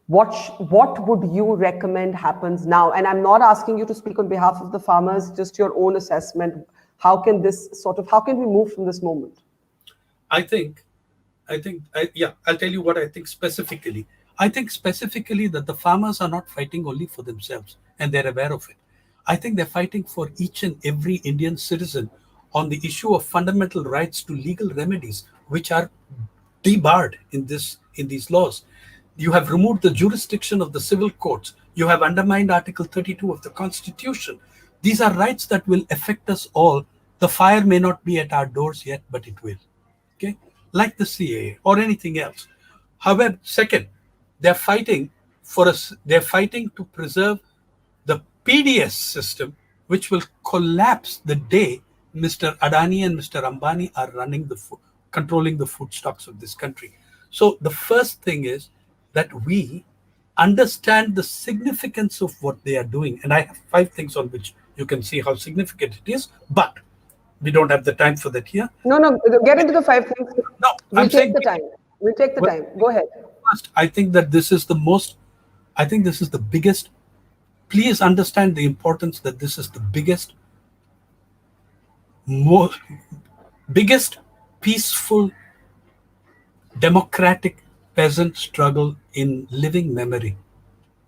what would you recommend happens now? And I'm not asking you to speak on behalf of the farmers, just your own assessment. How can we move from this moment? I think, I'll tell you what I think specifically. I think specifically that the farmers are not fighting only for themselves, and they're aware of it. I think they're fighting for each and every Indian citizen on the issue of fundamental rights to legal remedies, which are debarred in these laws. You have removed the jurisdiction of the civil courts. You have undermined Article 32 of the Constitution. These are rights that will affect us all. The fire may not be at our doors yet, but it will. Okay, like the CAA or anything else. However, second, they're fighting for us. They're fighting to preserve the PDS system, which will collapse the day Mr. Adani and Mr. Ambani are controlling the food stocks of this country. So the first thing is that we understand the significance of what they are doing. And I have 5 things on which you can see how significant it is, but we don't have the time for that here. No, get into the 5 things. No, we'll take the time. We'll take the time. Go ahead. First, I think that this is the biggest. Please understand the importance that this is the biggest peaceful, democratic peasant struggle in living memory,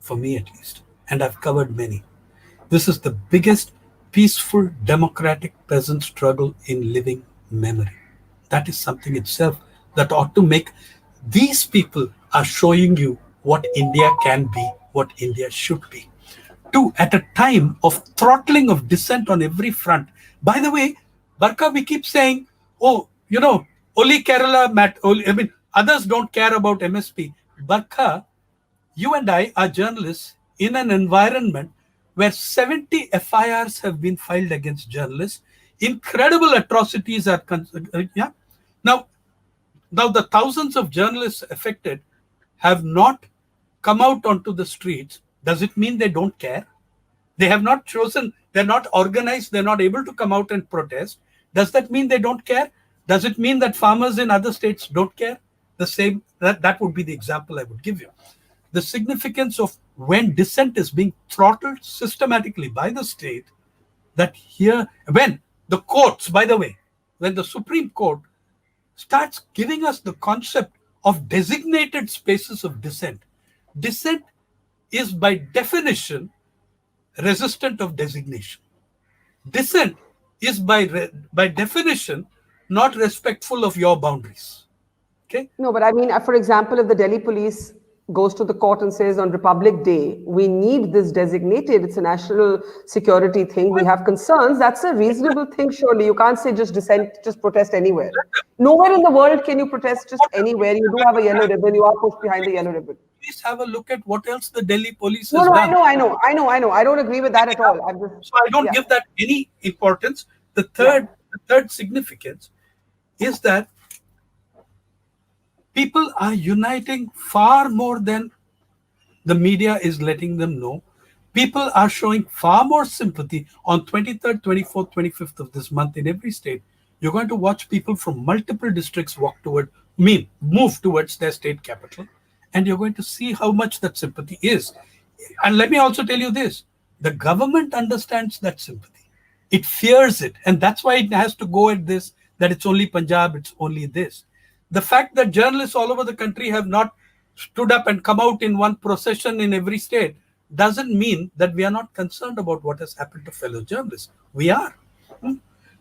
for me at least, and I've covered many. This is the biggest peaceful, democratic peasant struggle in living memory. That is something itself that ought to make. These people are showing you what India can be, what India should be. 2, at a time of throttling of dissent on every front. By the way, Barka, we keep saying, only Kerala, others don't care about MSP. Barka, you and I are journalists in an environment where 70 FIRs have been filed against journalists. Incredible atrocities are Now the thousands of journalists affected have not come out onto the streets. Does it mean they don't care? They have not chosen, they're not organized, they're not able to come out and protest. Does that mean they don't care? Does it mean that farmers in other states don't care? That would be the example I would give you. The significance of when dissent is being throttled systematically by the state, that here, when the courts, by the way, when the Supreme Court starts giving us the concept of designated spaces of dissent, dissent is by definition resistant of designation. Dissent is by definition not respectful of your boundaries. Okay? No, but I mean, for example, if the Delhi police goes to the court and says on Republic Day, we need this designated, it's a national security thing, we have concerns, that's a reasonable thing, surely. You can't say just dissent, just protest anywhere. Nowhere in the world can you protest just anywhere. You do have a yellow ribbon, you are pushed behind the yellow ribbon. Please have a look at what else the Delhi police has done. I know. I don't agree with that at all. So I don't give that any importance. The third significance is that people are uniting far more than the media is letting them know. People are showing far more sympathy on 23rd, 24th, 25th of this month in every state. You're going to watch people from multiple districts move towards their state capital. And you're going to see how much that sympathy is. And let me also tell you this. The government understands that sympathy. It fears it. And that's why it has to go at this, that it's only Punjab, it's only this. The fact that journalists all over the country have not stood up and come out in one procession in every state doesn't mean that we are not concerned about what has happened to fellow journalists. We are.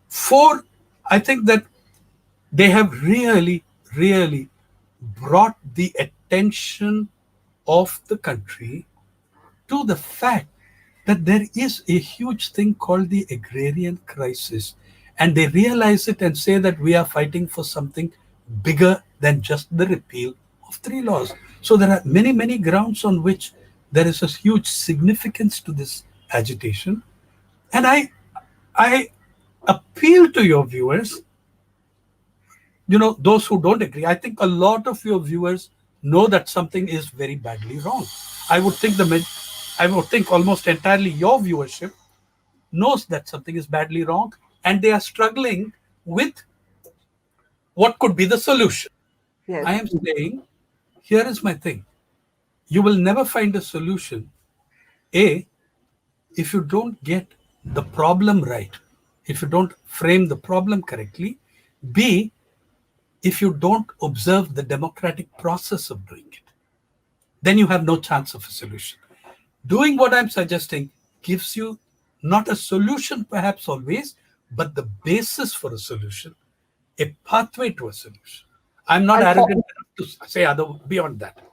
4, I think that they have really, really brought the attention of the country to the fact that there is a huge thing called the agrarian crisis. And they realize it and say that we are fighting for something bigger than just the repeal of 3 laws. So there are many, many grounds on which there is a huge significance to this agitation. And I appeal to your viewers, those who don't agree. I think a lot of your viewers know that something is very badly wrong. I would think almost entirely your viewership knows that something is badly wrong, and they are struggling with what could be the solution. Yes. I am saying, here is my thing. You will never find a solution, A, if you don't get the problem right, if you don't frame the problem correctly, B, if you don't observe the democratic process of doing it, then you have no chance of a solution. Doing what I'm suggesting gives you not a solution, perhaps always, but the basis for a solution, a pathway to a solution. I'm not And arrogant enough to say other beyond that.